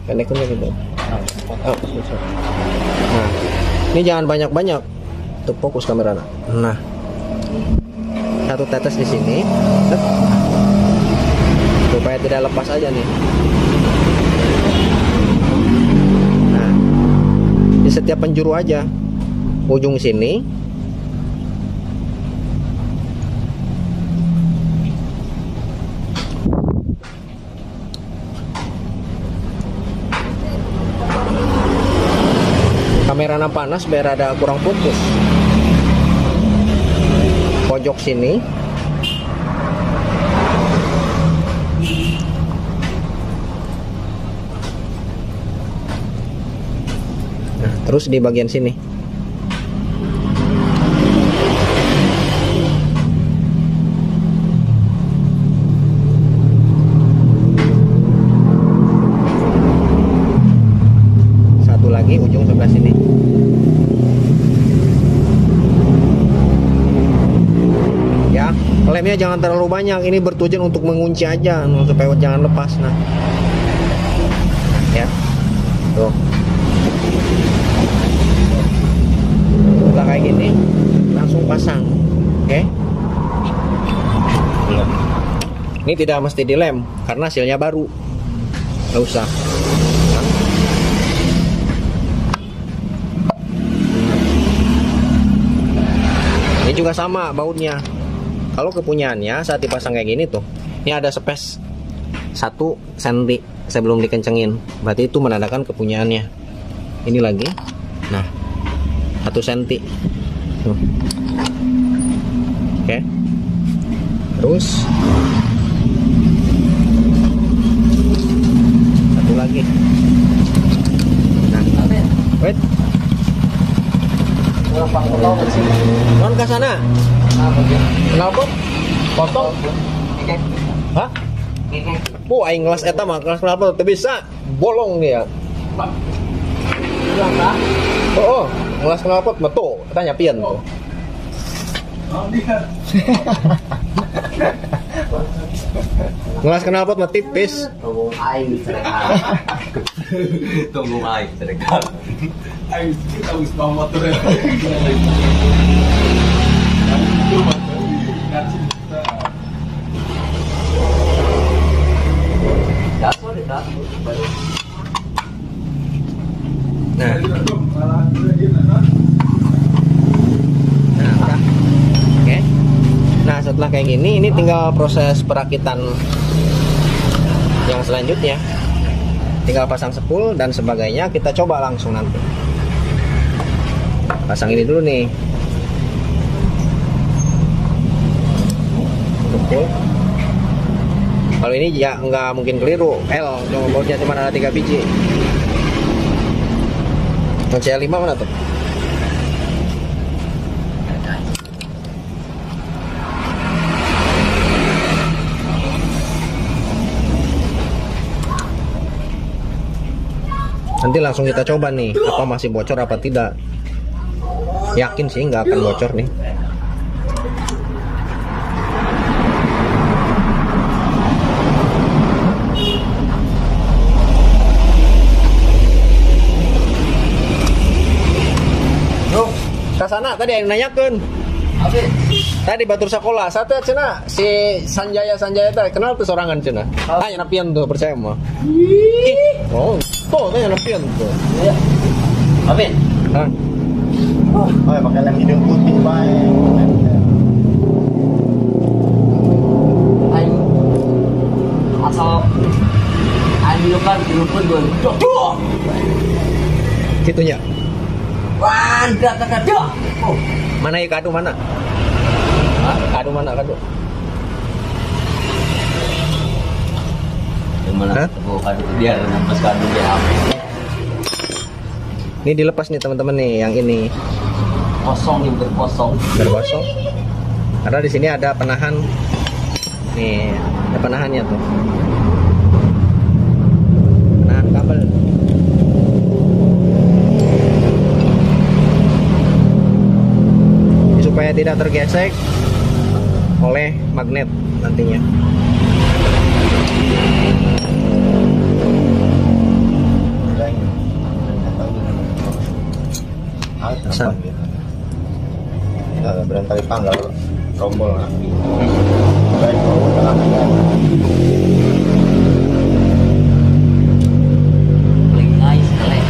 Kaneknya gitu. Nah, ini jangan banyak-banyak. Tuh fokus kamera. Nah. Satu tetes di sini. Supaya tidak lepas aja nih. Nah. Di setiap penjuru aja. Ujung sini Kameranya panas biar ada kurang fokus. Pojok sini. Nah, terus di bagian sini. Satu lagi ujung sebelah sini. Ya, lemnya jangan terlalu banyak. Ini bertujuan untuk mengunci aja supaya jangan lepas. Nah, ya, tuh. Setelah kayak gini, langsung pasang. Oke. Ini tidak mesti dilem karena hasilnya baru. Nggak usah. Ini juga sama bautnya. Kalau kepunyaannya saat dipasang kayak gini tuh, ini ada space 1 cm sebelum dikencengin. Berarti itu menandakan kepunyaannya. Ini lagi. Nah, 1 cm. Oke. Terus satu lagi. Nah, wait. Non ke sana. Kenapa? Potong. Hah? Oh, aing kelas eta mah kelas kenapa teu bisa bolong dia. Oh, kelas kenapa betul? Tanya pian tuh. Ngelas knalpot mah tipis. Tunggu aing cerekan. Tunggu aing cerekan. Aing kita wis bawa motor. Nah, udah. Oke. Nah, setelah kayak gini, ini tinggal proses perakitan yang selanjutnya. Tinggal pasang spool dan sebagainya. Kita coba langsung nanti. Pasang ini dulu nih. Spool. Kalau ini ya nggak mungkin keliru. L, bautnya cuma ada 3 biji. C5 mana tuh? Nanti langsung kita coba nih, apa masih bocor apa tidak. Yakin sih nggak akan bocor nih. Kasana tadi yang nanyakan. Tadi batur sekolah satu cina si Sanjaya tadi kenal tuh sorangan cina. Tanya napian tuh percaya mah. Oh, tuh tanya napian tuh. Iya. Amin. Hah? Oh, ya pakai lem hidung putih baik. Aing asal aing lupa diluput gue. Dok. Situnya. Wah, dak. Oh, Mana ya kado mana? Hah? Kado mana kado? gimana? Hah? Tuh kado biar nafas kado dia habis. Ini dilepas nih teman-teman nih yang ini Kosong yang berkosong. bergosok. Karena di sini ada penahan. Nih, ada penahannya tuh. Penahan kabel. Ini supaya tidak tergesek oleh magnet nantinya. San. Berangkali panggal rombol lah. Paling nice kali.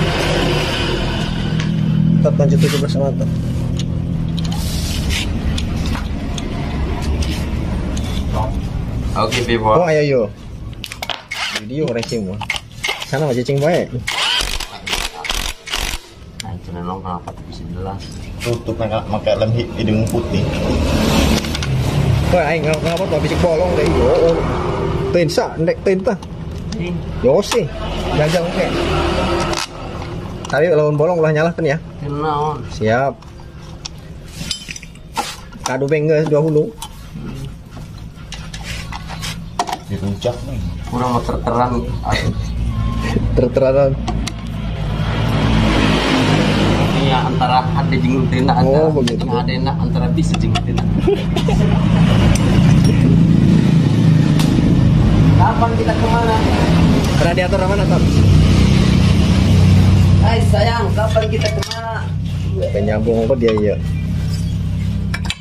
Tetap lanjut 17 sama tuh. Oke, people. Oh ayo yo. Video racing mah. Sana aja cing bae. Nah, channel bolong apa bisa jelas. Tutup pakai lem hidung putih. Wah, aing ngapa tuh bisik bolong deh. Yo. Tensa, ndek tenta. Yo sih. Jajang oke. Tapi lawan bolong ulah nyalakan ya. Kenaon. Siap. Kado bengges 2 hulu. Di puncak nih. Kurang mau terteran. Terteran. Iya antara ada jengul tina antara begitu. ada antara bisa jengul tina. Kapan kita kemana? Radiator mana, Tor? Hai sayang, kapan kita kemana? Kayak nyambung apa dia ya?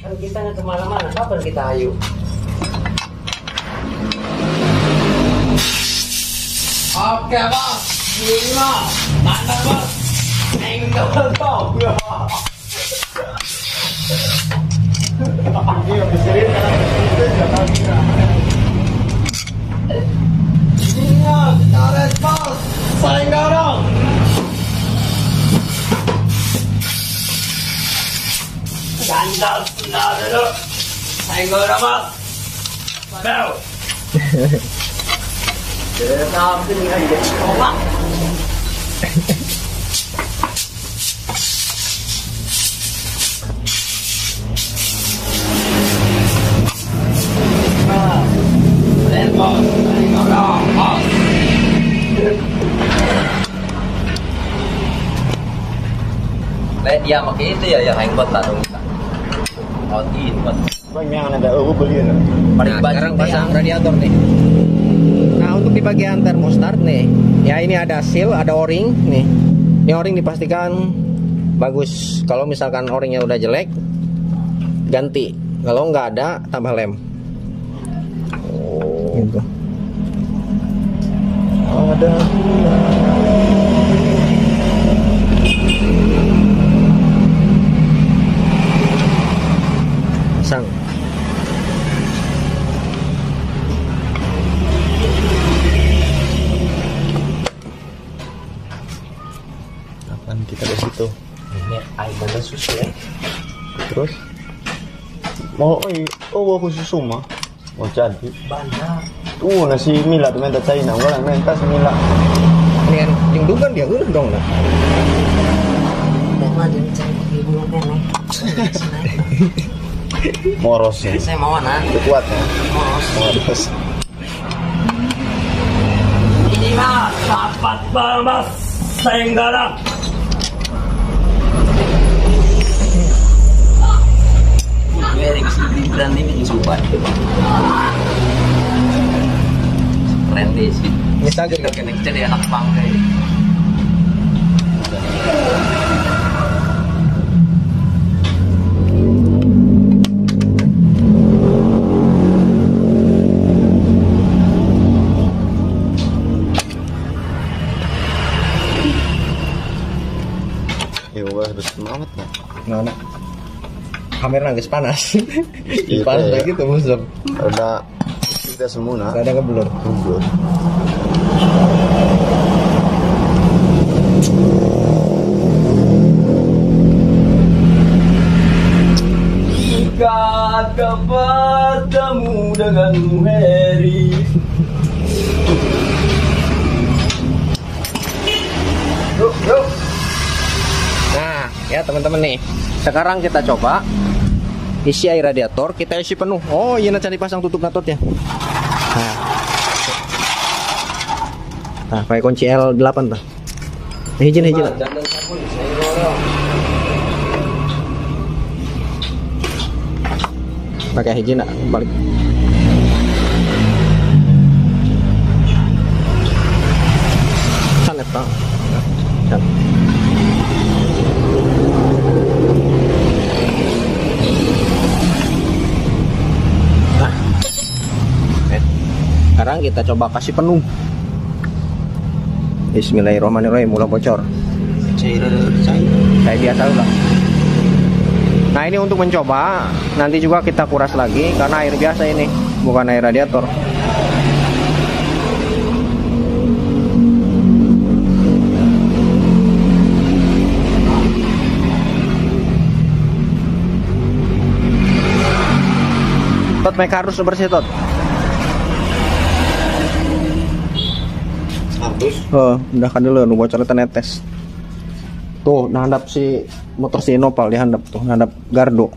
Kan kita nggak kemana-mana, kapan kita ayo? Oke bos, ini mah, tanda bos, enggak tahu ya. Ingat, karet bos, saya dorong. Gandal sudah dulu, saya dorong bos. Bel. Tapi ini aja coba. Dia pakai itu ya yang buat tanung. Outin buat. Banyak ada beli ya. Nah, sekarang pasang radiator nih. Nah, untuk di bagian termostat nih, ya ini ada seal, ada o-ring nih. Ini o-ring dipastikan bagus. Kalau misalkan o-ringnya udah jelek, ganti. Kalau nggak ada, tambah lem. Oh, gitu. Ada. Pasang. Kapan kita ke situ? Ini air bandar susu ya. Terus mau aku susu mah. Mau jadi. Bandar. Nasi mila tuh minta China, enggak minta semila. Ini kan yang dugan dia udah dong lah. Mau jadi cari ibu nenek. Moros ya. Saya mau mana? Kuat ya. Moros. Ini mah dapat banget saya garang. Very kesibukan ini sumpah. Keren deh sih. Misalnya Kita kena jadi anak bangga ini. Ya harus semangat ya. Nah, kamera nangis panas. Iya, Panas iya. lagi tuh musuh. Ada kita semua Ada keblur. Kubur. Jika bertemu dengan Harry. Yuk. Nah, ya teman-teman nih. Sekarang kita coba isi air radiator, kita isi penuh. Oh, iya nanti dipasang tutup natotnya. Nah, pakai kunci L8 tuh. Hijin. Jangan sabun, saya dorong. Pakai hijin balik. Sanet Bang. San. Nah. Sekarang kita coba kasih penuh. Bismillahirrahmanirrahim, mulai bocor. Kayak biasa udah. Nah, ini untuk mencoba, nanti juga kita kuras lagi karena air biasa ini, bukan air radiator. make harus bersih tot. Harus. Oh, udah kan dulu nu bocornya netes. Tuh, nah handap si motor si Nopal dihandap tuh, handap gardo.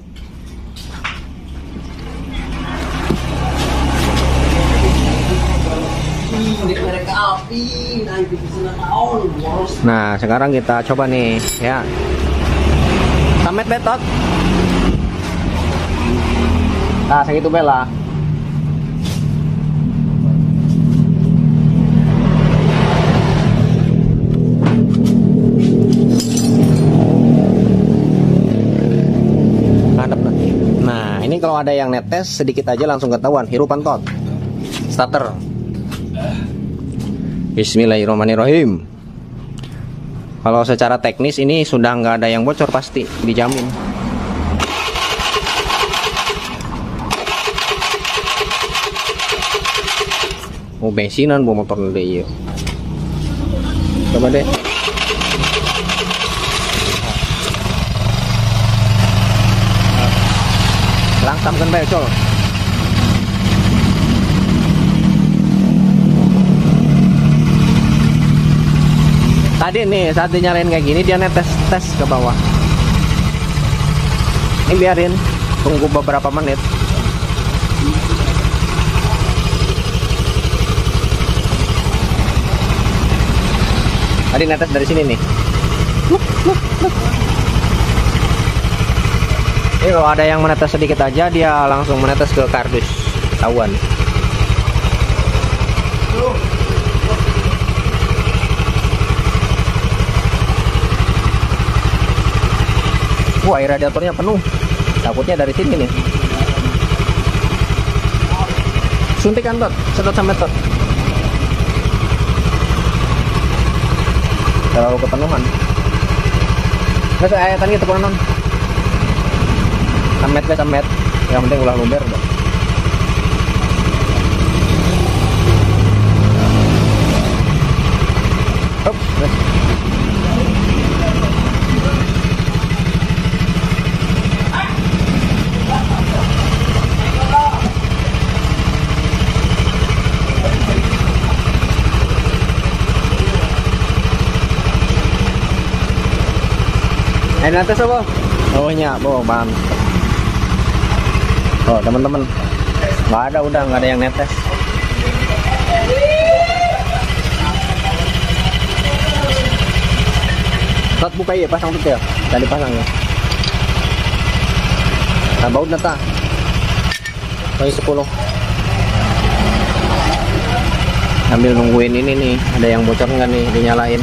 Nah, sekarang kita coba nih, ya. Samet betot. Nah, segitu bela. Nah, ini kalau ada yang netes sedikit aja langsung ketahuan hirupan tot. Starter. Bismillahirrahmanirrahim. Kalau secara teknis ini sudah nggak ada yang bocor pasti, dijamin. Oh, bensinan bawa motor deh. Coba deh. Langsam kan bae, col. Tadi nih saat dinyalain kayak gini dia netes ke bawah. Ini biarin, tunggu beberapa menit. Tadi netes dari sini nih. Ini kalau ada yang menetes sedikit aja dia langsung menetes ke kardus, ketahuan. Wah, air radiatornya penuh. Takutnya dari sini nih. Suntikan tot, sedot sampai tot. Terlalu kepenuhan. Nggak saya tadi itu non. Samet. Yang penting ulah luber udah. Hop, ini atas apa? Bawahnya, bawah. Oh, teman-teman. Nggak ada, udah nggak ada yang netes. Tot buka ya, pasang tuh ya. Tadi pasang ya. Nah, baut nata. Kali 10. Sambil nungguin ini nih, ada yang bocor nggak nih, dinyalain.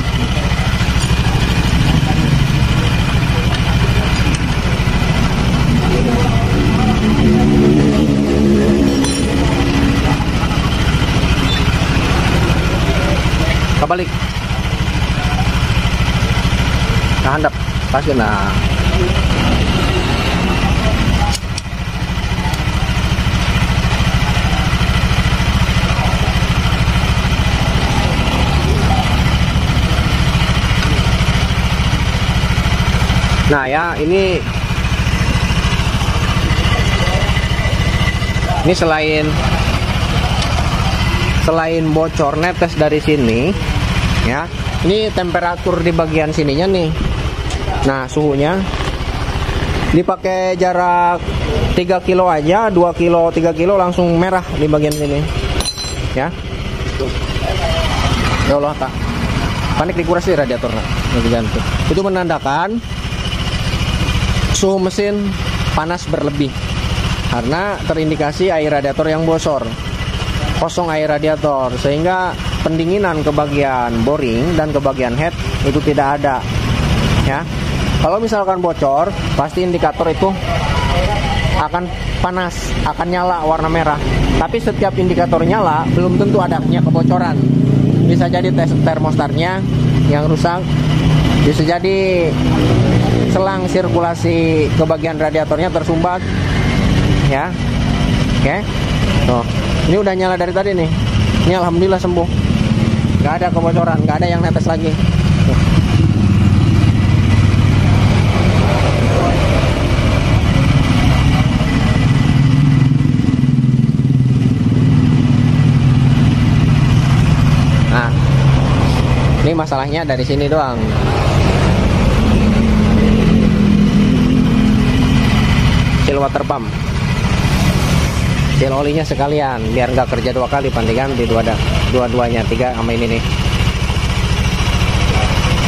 Kebalik. Nah, handap. Pas kena. Nah ya, ini selain bocor netes dari sini ya, ini temperatur di bagian sininya nih. Nah, suhunya dipakai jarak 3 kilo aja, 2 kilo, 3 kilo langsung merah di bagian sini ya. Ya Allah, tak panik dikuras di radiator ganti. Itu menandakan suhu mesin panas berlebih karena terindikasi air radiator yang bocor, kosong air radiator, sehingga pendinginan ke bagian boring dan ke bagian head itu tidak ada ya. Kalau misalkan bocor, pasti indikator itu akan panas, akan nyala warna merah. Tapi setiap indikator nyala belum tentu adanya kebocoran. Bisa jadi termostatnya yang rusak, bisa jadi selang sirkulasi ke bagian radiatornya tersumbat ya. Oke. Tuh, ini udah nyala dari tadi nih. Ini alhamdulillah sembuh, nggak ada kebocoran, nggak ada yang netes lagi. Tuh. masalahnya dari sini doang. Seal water pump, seal olinya sekalian biar nggak kerja 2 kali, pandai ganti dua-duanya, 3 sama ini nih.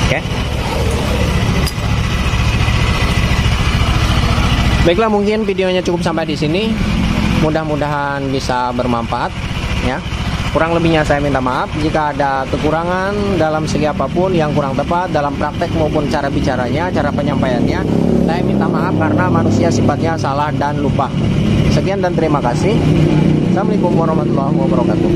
Oke. Baiklah, mungkin videonya cukup sampai di sini. Mudah-mudahan bisa bermanfaat ya. Kurang lebihnya saya minta maaf jika ada kekurangan dalam segi apapun yang kurang tepat dalam praktek maupun cara bicaranya, cara penyampaiannya. Saya minta maaf karena manusia sifatnya salah dan lupa. Sekian dan terima kasih. Assalamualaikum warahmatullahi wabarakatuh.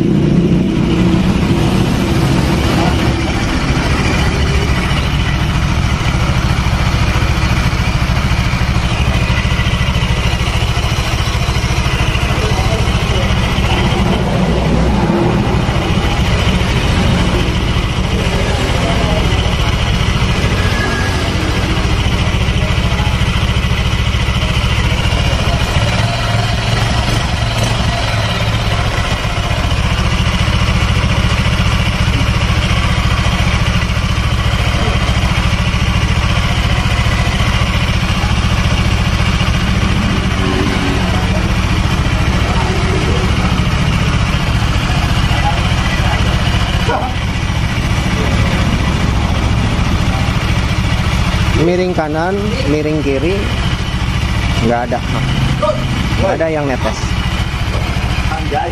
Miring kanan, miring kiri, nggak ada yang netes. Anjay.